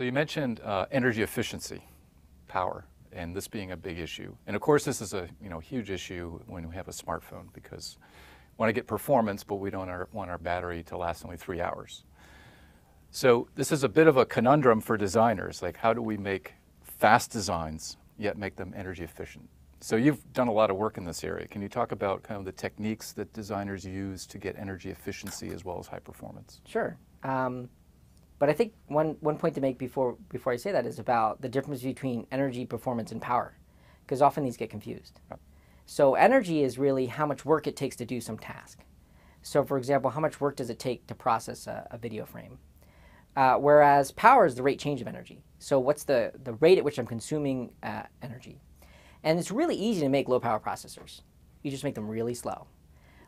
So you mentioned energy efficiency, power, and this being a big issue. And of course, this is a huge issue when we have a smartphone because we want to get performance, but we don't want our battery to last only 3 hours. So this is a bit of a conundrum for designers. Like, how do we make fast designs yet make them energy efficient? So you've done a lot of work in this area. Can you talk about kind of the techniques that designers use to get energy efficiency as well as high performance? Sure. But I think one point to make before I say that is about the difference between energy, performance, and power, because often these get confused. Yep. So energy is really how much work it takes to do some task. So for example, how much work does it take to process a video frame? Whereas power is the rate change of energy. So what's the rate at which I'm consuming energy? And it's really easy to make low power processors. You just make them really slow.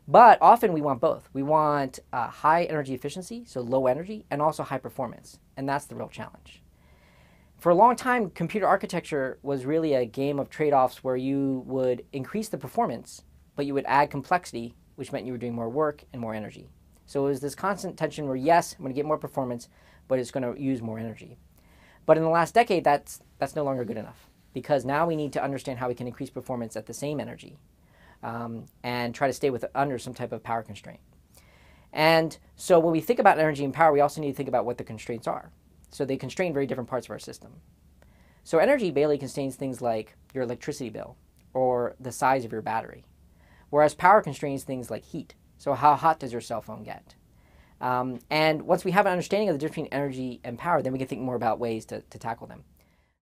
But often we want both. We want high energy efficiency, so low energy, and also high performance. And that's the real challenge. For a long time, computer architecture was really a game of trade-offs where you would increase the performance, but you would add complexity, which meant you were doing more work and more energy. So it was this constant tension where, yes, I'm going to get more performance, but it's going to use more energy. But in the last decade, that's no longer good enough, because now we need to understand how we can increase performance at the same energy. And try to stay under some type of power constraint. And so when we think about energy and power, we also need to think about what the constraints are. So they constrain very different parts of our system. So energy barely constrains things like your electricity bill or the size of your battery, whereas power constrains things like heat. So how hot does your cell phone get? And once we have an understanding of the difference between energy and power, then we can think more about ways to tackle them.